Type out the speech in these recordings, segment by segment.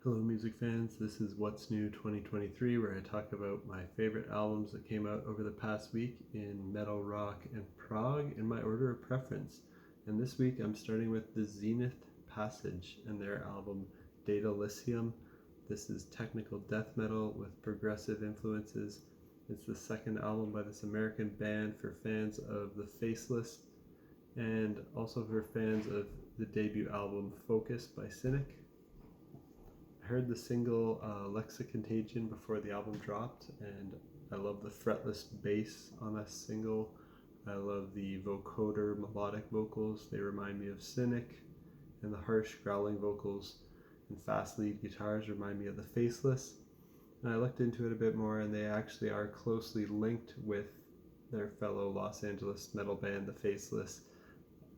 Hello music fans, this is What's New 2023 where I talk about my favorite albums that came out over the past week in metal, rock, and prog in my order of preference. And this week I'm starting with the Zenith Passage and their album Datalysium. This is technical death metal with progressive influences. It's the second album by this American band for fans of the Faceless and also for fans of the debut album Focus by Cynic. I heard the single Lexicontagion before the album dropped, and I love the fretless bass on that single. I love the vocoder melodic vocals, they remind me of Cynic, and the harsh growling vocals and fast lead guitars remind me of the Faceless. And I looked into it a bit more, and they actually are closely linked with their fellow Los Angeles metal band, the Faceless,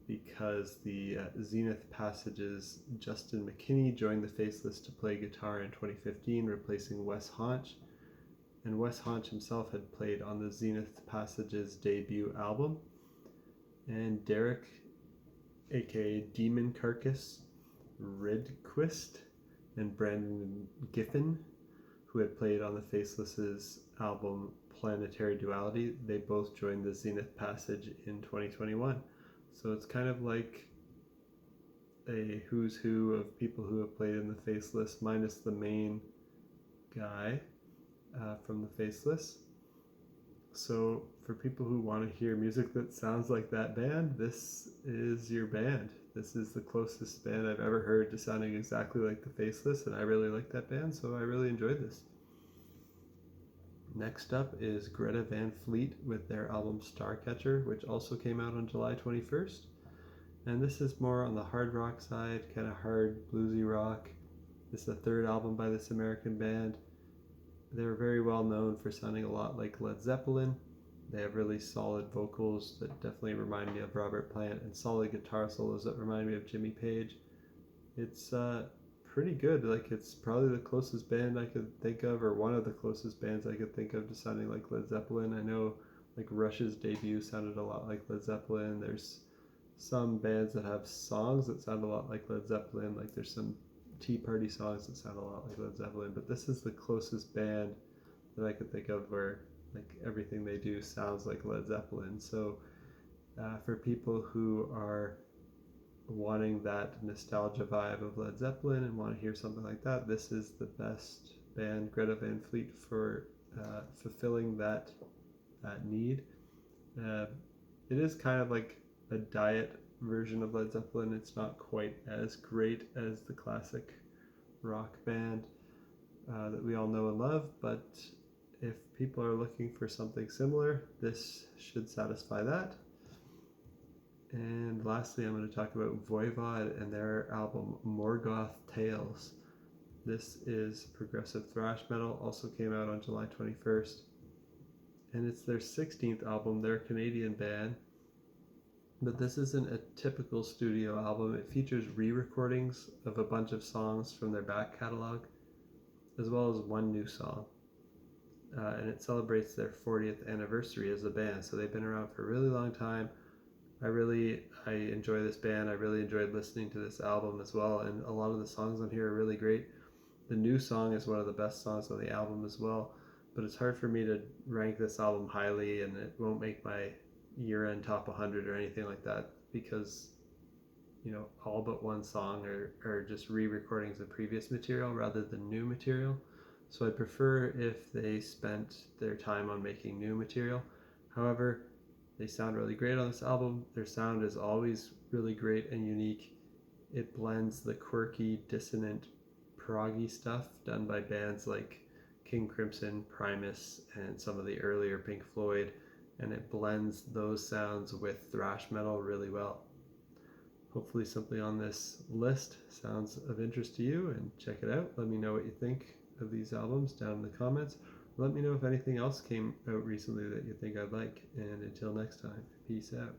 because the Zenith Passage's Justin McKinney joined the Faceless to play guitar in 2015, replacing Wes Haunch. And Wes Haunch himself had played on the Zenith Passage's debut album. And Derek, aka Demon Carcass Rydquist, and Brandon Giffen, who had played on the Faceless's album Planetary Duality, they both joined the Zenith Passage in 2021. So it's kind of like a who's who of people who have played in the Faceless, minus the main guy from the Faceless. So for people who want to hear music that sounds like that band, this is your band. This is the closest band I've ever heard to sounding exactly like the Faceless, and I really like that band, so I really enjoyed this. Next up is Greta Van Fleet with their album Starcatcher, which also came out on July 21st. And this is more on the hard rock side, kind of hard bluesy rock. This is the third album by this American band. They're very well known for sounding a lot like Led Zeppelin. They have really solid vocals that definitely remind me of Robert Plant, and solid guitar solos that remind me of Jimmy Page. It's pretty good. Like, it's probably the closest band I could think of, or one of the closest bands I could think of to sounding like Led Zeppelin. I know like Rush's debut sounded a lot like Led Zeppelin. There's some bands that have songs that sound a lot like Led Zeppelin, like there's some Tea Party songs that sound a lot like Led Zeppelin, but this is the closest band that I could think of where like everything they do sounds like Led Zeppelin. So for people who are wanting that nostalgia vibe of Led Zeppelin and want to hear something like that, this is the best band, Greta Van Fleet, for fulfilling that need. It is kind of like a diet version of Led Zeppelin. It's not quite as great as the classic rock band that we all know and love, but if people are looking for something similar, this should satisfy that. And lastly, I'm going to talk about Voivod and their album Morgöth Tales. This is progressive thrash metal, also came out on July 21st. And it's their 16th album. They're a Canadian band. But this isn't a typical studio album. It features re-recordings of a bunch of songs from their back catalog, as well as one new song. And it celebrates their 40th anniversary as a band. So they've been around for a really long time. I enjoy this band. I really enjoyed listening to this album as well, and a lot of the songs on here are really great. The new song is one of the best songs on the album as well, but it's hard for me to rank this album highly, and it won't make my year-end top 100 or anything like that, because all but one song are just re-recordings of previous material rather than new material. So I'd prefer if they spent their time on making new material. However, they sound really great on this album. Their sound is always really great and unique. It blends the quirky, dissonant, proggy stuff done by bands like King Crimson, Primus, and some of the earlier Pink Floyd, and it blends those sounds with thrash metal really well. Hopefully something on this list sounds of interest to you, and check it out. Let me know what you think of these albums down in the comments. Let me know if anything else came out recently that you think I'd like, and until next time, peace out.